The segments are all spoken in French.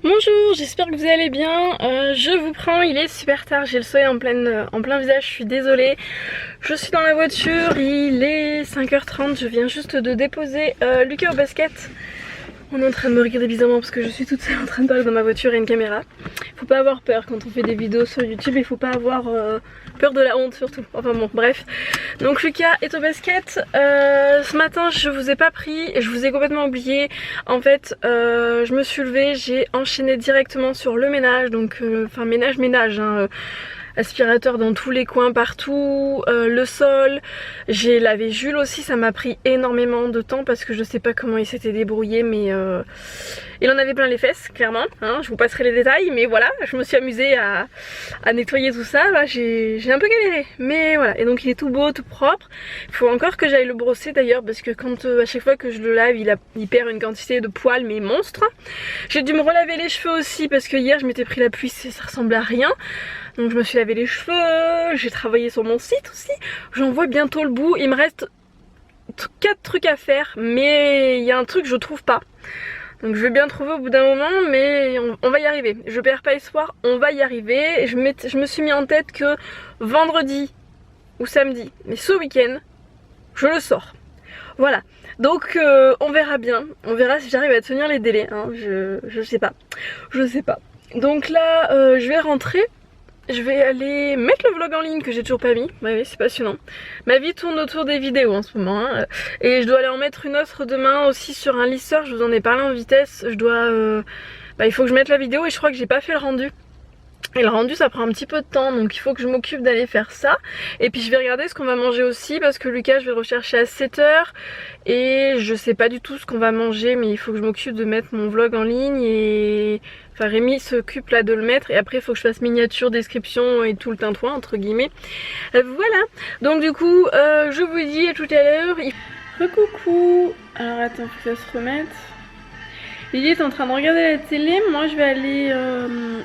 Bonjour, j'espère que vous allez bien. Je vous prends, il est super tard, j'ai le soleil en plein visage, je suis désolée. Je suis dans la voiture, il est 5h30, je viens juste de déposer Lucas au basket. On est en train de me regarder bizarrement parce que je suis toute seule en train de parler dans ma voiture et une caméra. Faut pas avoir peur quand on fait des vidéos sur YouTube, il faut pas avoir peur de la honte surtout. Enfin bon, bref. Donc Lucas est au basket. Ce matin je vous ai pas pris, je vous ai complètement oublié. En fait, je me suis levée, j'ai enchaîné directement sur le ménage. Donc, enfin ménage, hein, aspirateur dans tous les coins partout, le sol, j'ai lavé Jules aussi, ça m'a pris énormément de temps parce que je sais pas comment il s'était débrouillé mais il en avait plein les fesses clairement, hein, je vous passerai les détails mais voilà, je me suis amusée à nettoyer tout ça, là j'ai un peu galéré mais voilà, et donc il est tout beau, tout propre, il faut encore que j'aille le brosser d'ailleurs parce que quand à chaque fois que je le lave il perd une quantité de poils mais monstre. J'ai dû me relaver les cheveux aussi parce que hier je m'étais pris la pluie, ça ressemblait à rien. Donc je me suis lavé les cheveux, j'ai travaillé sur mon site aussi, j'en vois bientôt le bout, il me reste 4 trucs à faire mais il y a un truc que je trouve pas. Donc je vais bien trouver au bout d'un moment mais on va y arriver, je perds pas espoir, on va y arriver. Je me suis mis en tête que vendredi ou samedi, mais ce week-end, je le sors. Voilà, donc on verra bien, on verra si j'arrive à tenir les délais, hein. Je sais pas, Donc là je vais rentrer. Je vais aller mettre le vlog en ligne que j'ai toujours pas mis. Oui, c'est passionnant. Ma vie tourne autour des vidéos en ce moment, hein. Et je dois aller en mettre une autre demain aussi sur un lisseur. Je vous en ai parlé en vitesse. Je dois... il faut que je mette la vidéo et je crois que j'ai pas fait le rendu. Et le rendu ça prend un petit peu de temps donc il faut que je m'occupe d'aller faire ça. Et puis je vais regarder ce qu'on va manger aussi parce que Lucas je vais le rechercher à 7h. Et je sais pas du tout ce qu'on va manger mais il faut que je m'occupe de mettre mon vlog en ligne et... Enfin Rémi s'occupe là de le mettre et après il faut que je fasse miniature, description et tout le tintouin entre guillemets. Voilà, donc du coup je vous dis à tout à l'heure. Recoucou. Alors attends, faut que ça se remette. Lily est en train de regarder la télé, moi je vais aller...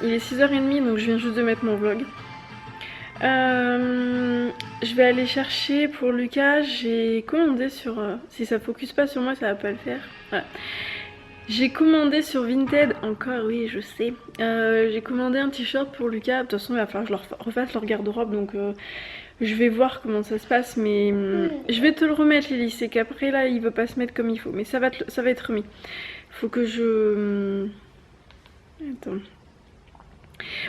il est 6h30 donc je viens juste de mettre mon vlog. Je vais aller chercher pour Lucas, j'ai commandé sur... si ça focus pas sur moi ça va pas le faire. Voilà. J'ai commandé sur Vinted, encore oui je sais, j'ai commandé un t-shirt pour Lucas, de toute façon il va falloir que je leur refasse leur garde-robe donc je vais voir comment ça se passe mais je vais te le remettre Lily, c'est qu'après là il veut pas se mettre comme il faut mais ça va être remis. Faut que je... Attends.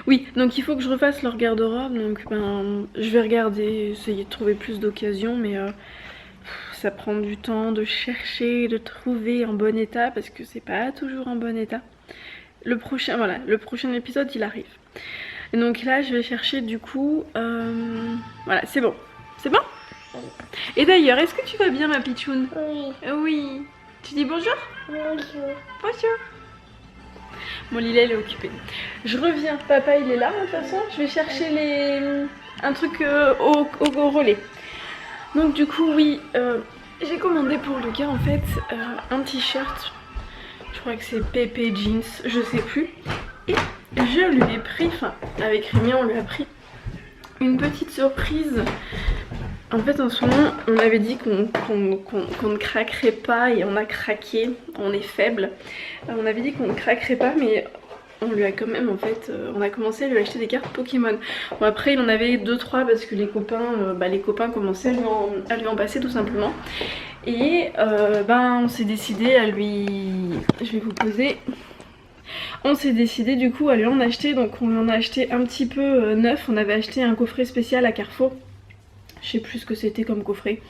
Oui, donc il faut que je refasse leur garde-robe, donc ben je vais regarder, essayer de trouver plus d'occasions, mais ça prend du temps de chercher, de trouver en bon état, parce que c'est pas toujours en bon état. Le prochain, voilà, le prochain épisode il arrive. Et donc là je vais chercher du coup, voilà, c'est bon. C'est bon? Et d'ailleurs, est-ce que tu vas bien ma pitchoune? Oui. Oui. Tu dis bonjour? Bonjour. Bonjour. Bon Lila elle est occupée. Je reviens, papa il est là de toute façon. Je vais chercher un truc au relais. Donc du coup oui, j'ai commandé pour Lucas en fait un t-shirt. Je crois que c'est Pepe Jeans, je sais plus. Et je lui ai pris, enfin avec Rémi on lui a pris une petite surprise. En fait en ce moment on avait dit qu'on ne craquerait pas et on a craqué, on est faible. On avait dit qu'on ne craquerait pas mais on lui a quand même en fait, on a commencé à lui acheter des cartes Pokémon. Bon après il en avait 2-3 parce que les copains commençaient à lui en passer tout simplement. Et on s'est décidé à lui... Je vais vous poser... On s'est décidé du coup à lui en acheter, donc on lui en a acheté un petit peu neuf. On avait acheté un coffret spécial à Carrefour. Je sais plus ce que c'était comme coffret.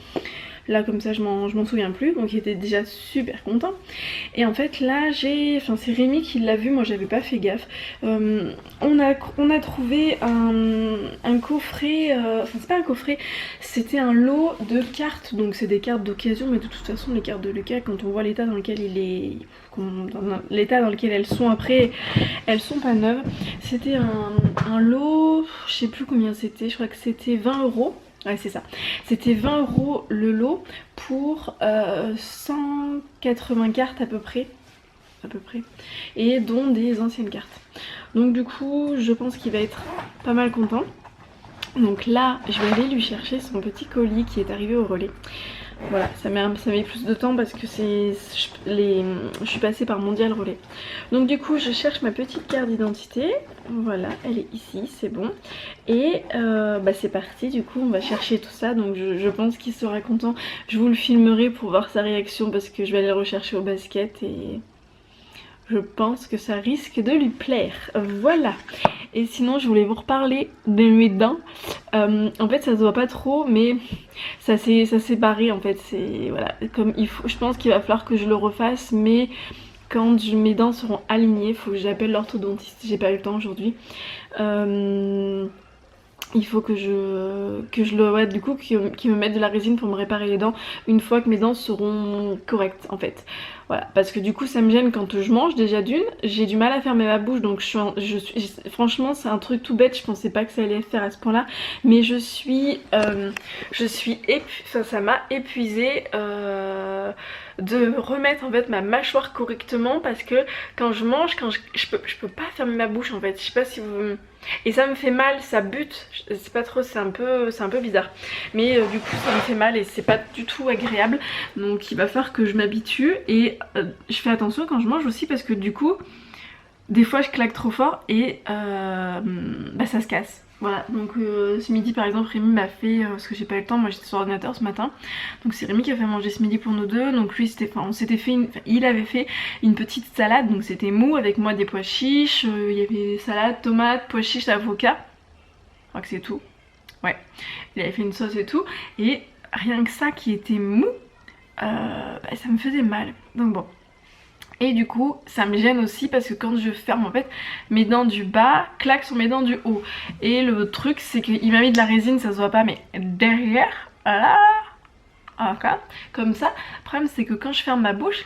Là comme ça je m'en souviens plus. Donc il était déjà super content. Et en fait là c'est Rémi qui l'a vu, moi j'avais pas fait gaffe. On a trouvé un coffret, enfin c'est pas un coffret, c'était un lot de cartes. Donc c'est des cartes d'occasion mais de toute façon les cartes de Lucas quand on voit l'état dans lequel l'état dans lequel elles sont après, elles sont pas neuves. C'était un lot, je sais plus combien c'était, je crois que c'était 20 €. Ouais c'est ça, c'était 20 € le lot pour 180 cartes à peu près, et dont des anciennes cartes. Donc du coup je pense qu'il va être pas mal content. Donc là je vais aller lui chercher son petit colis qui est arrivé au relais. Voilà, ça met plus de temps parce que je suis passée par Mondial Relais. Donc du coup je cherche ma petite carte d'identité. Voilà, elle est ici, c'est bon. Et c'est parti, du coup on va chercher tout ça. Donc je pense qu'il sera content. Je vous le filmerai pour voir sa réaction parce que je vais aller le rechercher au basket et je pense que ça risque de lui plaire. Voilà. Et sinon je voulais vous reparler de mes dents. En fait ça se voit pas trop mais ça s'est barré en fait. C'est voilà, comme il faut, je pense qu'il va falloir que je le refasse, mais quand mes dents seront alignées, il faut que j'appelle l'orthodontiste. J'ai pas eu le temps aujourd'hui. Il faut que je le ouais, du coup qu'il me mette de la résine pour me réparer les dents une fois que mes dents seront correctes en fait. Voilà, parce que du coup ça me gêne quand je mange déjà d'une, j'ai du mal à fermer ma bouche donc franchement c'est un truc tout bête, je pensais pas que ça allait faire à ce point là, mais ça m'a épuisée de remettre en fait ma mâchoire correctement parce que quand je mange, je peux pas fermer ma bouche en fait, je sais pas si vous... Et ça me fait mal, ça bute, c'est pas trop, c'est un peu bizarre. Mais du coup ça me fait mal et c'est pas du tout agréable. Donc il va falloir que je m'habitue et je fais attention quand je mange aussi parce que du coup, des fois je claque trop fort et ça se casse. Voilà, donc ce midi par exemple Rémi m'a fait, parce que j'ai pas eu le temps, moi j'étais sur l'ordinateur ce matin, donc c'est Rémi qui a fait manger ce midi pour nous deux, donc lui il avait fait une petite salade, donc c'était mou avec moi des pois chiches, il y avait salade, tomate, pois chiches, avocat, je crois que c'est tout, ouais, il avait fait une sauce et tout, et rien que ça qui était mou, ça me faisait mal, donc bon. Et du coup ça me gêne aussi parce que quand je ferme en fait mes dents du bas claquent sur mes dents du haut. Et le truc c'est qu'il m'a mis de la résine, ça se voit pas mais derrière, voilà, okay, comme ça. Le problème c'est que quand je ferme ma bouche,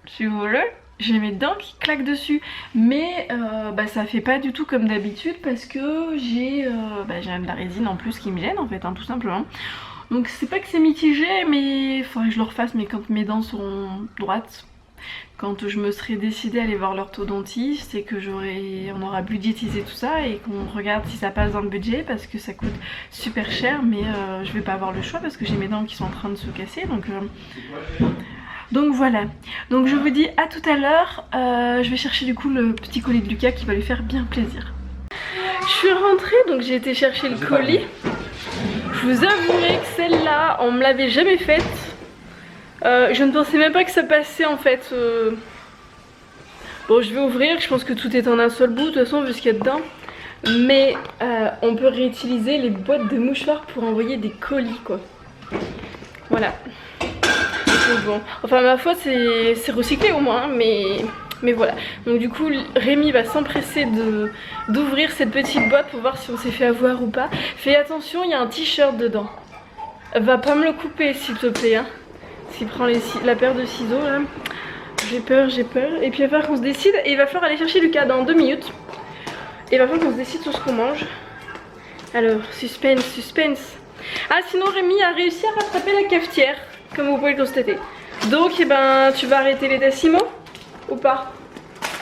si vous voulez, j'ai mes dents qui claquent dessus. Mais ça fait pas du tout comme d'habitude parce que j'ai de la résine en plus qui me gêne en fait, hein, tout simplement. Donc c'est pas que c'est mitigé mais il faudrait que je le refasse, mais quand mes dents seront droites, quand je me serai décidée à aller voir l'orthodontiste et que on aura budgétisé tout ça et qu'on regarde si ça passe dans le budget parce que ça coûte super cher, mais je vais pas avoir le choix parce que j'ai mes dents qui sont en train de se casser, donc voilà. Donc je vous dis à tout à l'heure. Je vais chercher du coup le petit colis de Lucas qui va lui faire bien plaisir. Je suis rentrée, donc j'ai été chercher le colis. Je vous avouerai que celle-là on me l'avait jamais faite. Je ne pensais même pas que ça passait en fait. Bon, je vais ouvrir, je pense que tout est en un seul bout de toute façon vu ce qu'il y a dedans. Mais on peut réutiliser les boîtes de mouchoirs pour envoyer des colis quoi. Voilà. Bon. Enfin ma foi c'est recyclé au moins, hein, mais voilà. Donc du coup Rémi va s'empresser d'ouvrir cette petite boîte pour voir si on s'est fait avoir ou pas. Fais attention, il y a un t-shirt dedans. Va pas me le couper s'il te plaît, hein. S'il prend la paire de ciseaux là, j'ai peur. Et puis il va falloir qu'on se décide et il va falloir aller chercher Lucas dans 2 minutes. Et il va falloir qu'on se décide sur ce qu'on mange. Alors, suspense. Ah sinon Rémi a réussi à rattraper la cafetière, comme vous pouvez le constater. Donc tu vas arrêter les Tassimo ou pas?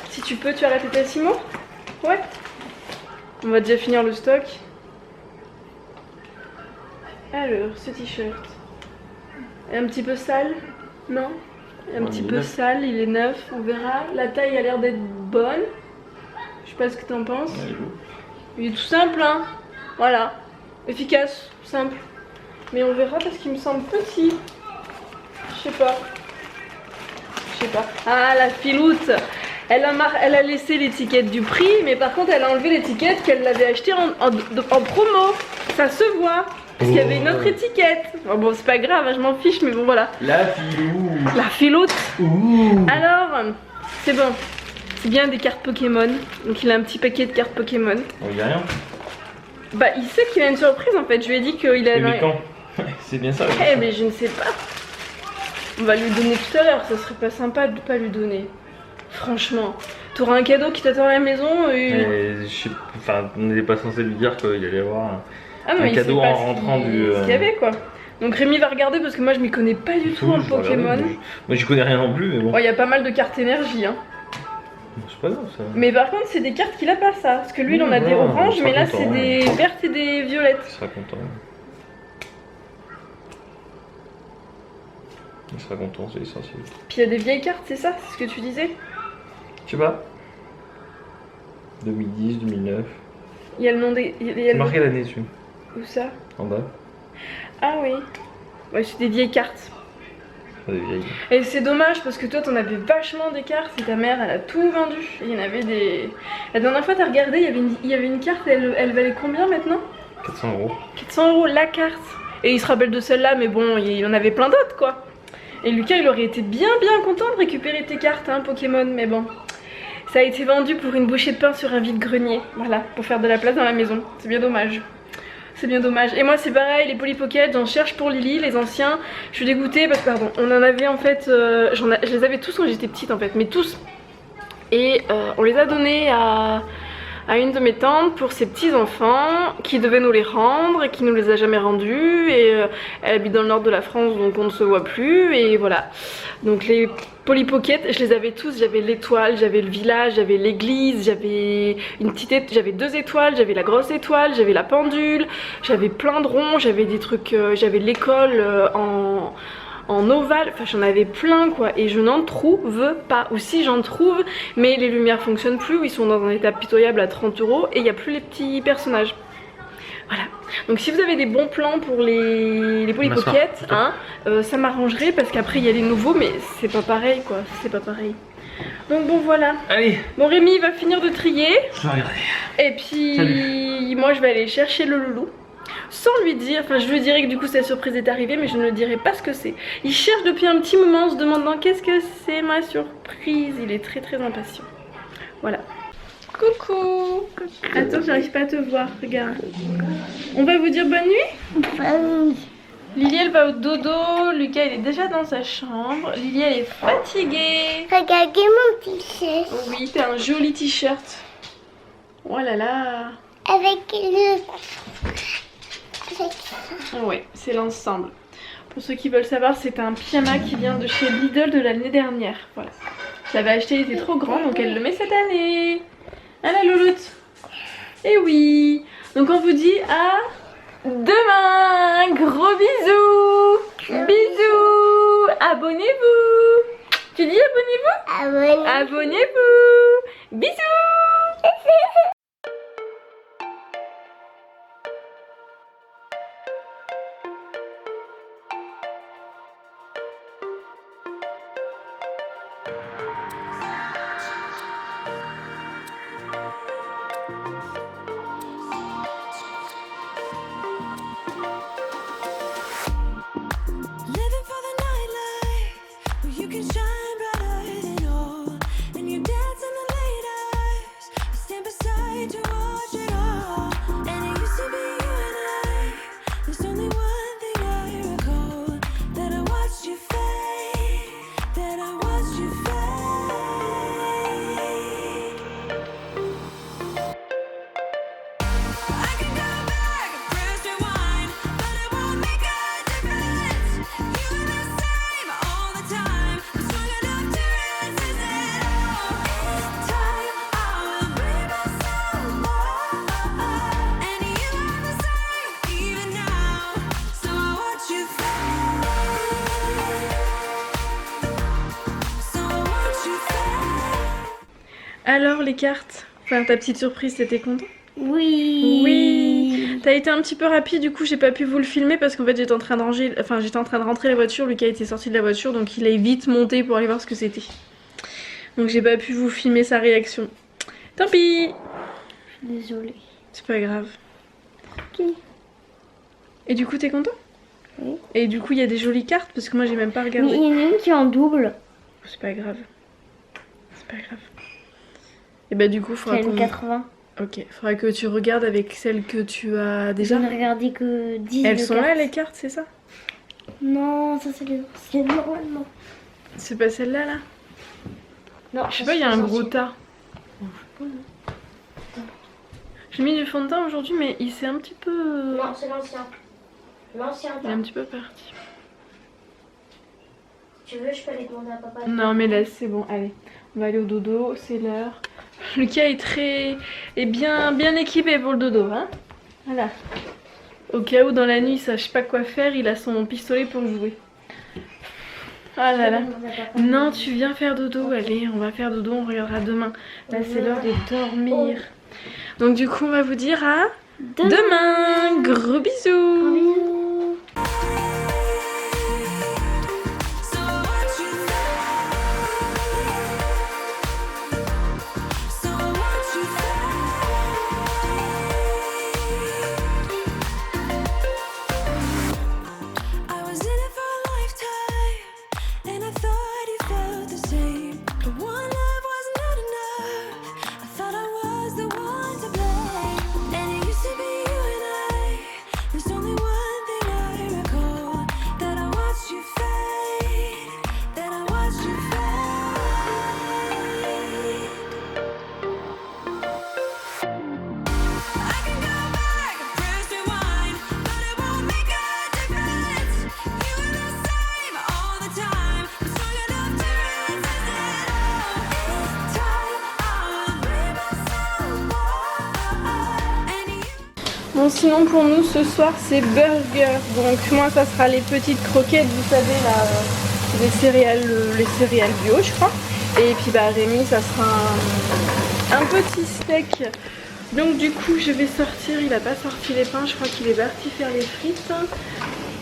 Si tu peux, tu arrêtes les Tassimo? Ouais. On va déjà finir le stock. Alors, ce t-shirt. Un petit peu sale? Non? Un petit peu sale, il est neuf, on verra. La taille a l'air d'être bonne. Je sais pas ce que t'en penses. Il est tout simple, hein. Voilà. Efficace, simple. Mais on verra parce qu'il me semble petit. Je sais pas. Ah, la filoute. Elle a laissé l'étiquette du prix, mais par contre elle a enlevé l'étiquette qu'elle l'avait achetée en promo. Ça se voit. Parce qu'il y avait une autre étiquette. Bon c'est pas grave, je m'en fiche, mais bon voilà. La filoute. La filoute. Alors, c'est bon. C'est bien des cartes Pokémon. Donc il a un petit paquet de cartes Pokémon. On y a rien. Bah il sait qu'il a une surprise en fait. Je lui ai dit qu'il avait... Mais quand? C'est bien ça. Eh mais je ne sais pas. On va lui donner tout à l'heure. Ça serait pas sympa de pas lui donner. Franchement. T'auras un cadeau qui t'attend à la maison et... Enfin, on n'était pas censé lui dire qu'il allait avoir un mais cadeau en rentrant du... ce qu'il y avait quoi. Donc Rémi va regarder parce que moi je m'y connais pas du tout en Pokémon. Moi j'y connais rien non plus mais bon. Il y a pas mal de cartes énergie hein. C'est pas grave ça. Mais par contre c'est des cartes qu'il a pas ça. Parce que lui il en a des oranges mais là c'est des vertes et des violettes. Il sera content. Il sera content, c'est essentiel. Puis il y a des vieilles cartes, c'est ça? C'est ce que tu disais? Je sais pas. 2010, 2009. Il y a le nom des... C'est marqué l'année dessus. Où ça? En bas. Ah oui. Ouais, c'est des vieilles cartes. Pas des vieilles. Et c'est dommage parce que toi t'en avais vachement des cartes et ta mère elle a tout vendu. Et il y en avait des... La dernière fois t'as regardé, il y avait une carte, elle valait combien maintenant? 400 €. 400 € la carte. Et il se rappelle de celle-là, mais bon, il y en avait plein d'autres quoi. Et Lucas il aurait été bien content de récupérer tes cartes hein, Pokémon, mais bon. Ça a été vendu pour une bouchée de pain sur un vide-grenier. Voilà, pour faire de la place dans la maison. C'est bien dommage. C'est bien dommage. Et moi c'est pareil, les Polly Pocket, j'en cherche pour Lily, les anciens. Je suis dégoûtée parce que pardon, on en avait en fait, je les avais tous quand j'étais petite en fait, mais tous. Et on les a donnés à une de mes tantes pour ses petits enfants qui devait nous les rendre et qui nous les a jamais rendus. Et elle habite dans le nord de la France donc on ne se voit plus et voilà. Donc les Polly Pocket, je les avais tous, j'avais l'étoile, j'avais le village, j'avais l'église, j'avais une petite, j'avais 2 étoiles, j'avais la grosse étoile, j'avais la pendule, j'avais plein de ronds, j'avais des trucs, j'avais l'école en ovale, enfin j'en avais plein quoi et je n'en trouve pas, ou si j'en trouve mais les lumières fonctionnent plus ou ils sont dans un état pitoyable à 30 € et il n'y a plus les petits personnages. Voilà, donc si vous avez des bons plans pour les Polly Pocket, hein, ça m'arrangerait parce qu'après il y a les nouveaux mais c'est pas pareil quoi, c'est pas pareil. Donc bon voilà. Allez. Bon Rémi va finir de trier. Je vais regarder. Et puis salut. Moi je vais aller chercher le loulou. Sans lui dire, enfin je lui dirai que du coup cette surprise est arrivée mais je ne lui dirai pas ce que c'est. Il cherche depuis un petit moment en se demandant qu'est-ce que c'est ma surprise. Il est très impatient. Voilà. Coucou. Attends, j'arrive pas à te voir, regarde. On va vous dire bonne nuit. Lily elle va au dodo, Lucas il est déjà dans sa chambre. Lily elle est fatiguée. Regardez mon t-shirt. Oui, t'as un joli t-shirt. Oh là là. Avec le... Ouais, c'est l'ensemble. Pour ceux qui veulent savoir, c'est un pyjama qui vient de chez Lidl de l'année dernière. Voilà. Je l'avais acheté, il était trop grand, donc elle le met cette année. Ah la louloute. Et oui. Donc on vous dit à demain. Gros bisous. Bisous. Abonnez-vous. Tu dis abonnez-vous? Abonnez-vous. Bisous. Alors les cartes, enfin ta petite surprise, t'étais content? Oui. Oui. T'as été un petit peu rapide, du coup j'ai pas pu vous le filmer parce qu'en fait j'étais en train de ranger, enfin j'étais en train de rentrer la voiture, Lucas était sorti de la voiture donc il est vite monté pour aller voir ce que c'était. Donc j'ai pas pu vous filmer sa réaction. Tant pis. Désolée. C'est pas grave. Ok. Et du coup t'es content? Oui. Et du coup il y a des jolies cartes parce que moi j'ai même pas regardé. Mais il y en a une qui est en double. C'est pas grave. C'est pas grave. Et bah du coup faudra C'est une qu'on... 80. Ok, faudra que tu regardes avec celles que tu as déjà. Je n'ai regardé que 10 Elles de sont cartes. là les cartes, c'est ça? Non, ça c'est les anciennes normalement. C'est pas celle-là là? Non, Je sais pas, il y a un gros tas. J'ai mis du fond de teint aujourd'hui mais il s'est un petit peu... Non, c'est l'ancien. L'ancien. Il est un petit peu parti. Tu veux, je peux aller demander à papa. Non mais laisse, c'est bon, allez. On va aller au dodo, c'est l'heure. Lucas est bien équipé pour le dodo, hein. Voilà. Au cas où dans la nuit il sache pas quoi faire, il a son pistolet pour jouer. Ah là là. Non, tu viens faire dodo. Allez, on va faire dodo, on regardera demain. Là, c'est l'heure de dormir. Donc du coup, on va vous dire à demain. Gros bisous. Bisous. Bon, sinon pour nous ce soir c'est burger. Donc moi ça sera les petites croquettes, vous savez là, les céréales bio je crois. Et puis bah Rémi ça sera un petit steak. Donc du coup je vais sortir, il a pas sorti les pains, je crois qu'il est parti faire les frites.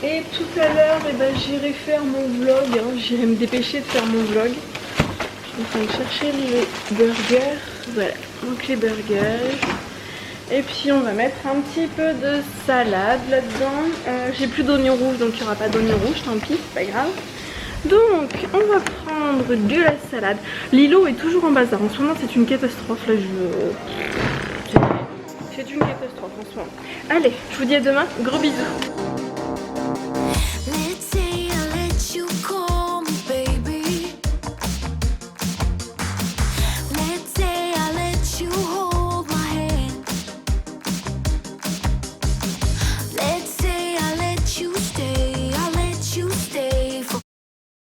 Et tout à l'heure j'irai faire mon vlog, hein. J'irai me dépêcher de faire mon vlog. Je suis en train de chercher les burgers. Voilà, donc les burgers. Et puis on va mettre un petit peu de salade là-dedans. J'ai plus d'oignons rouges donc il n'y aura pas d'oignons rouges, tant pis, c'est pas grave. Donc on va prendre de la salade. Lilo est toujours en bazar, en ce moment c'est une catastrophe là, c'est une catastrophe en ce moment. Allez, je vous dis à demain, gros bisous.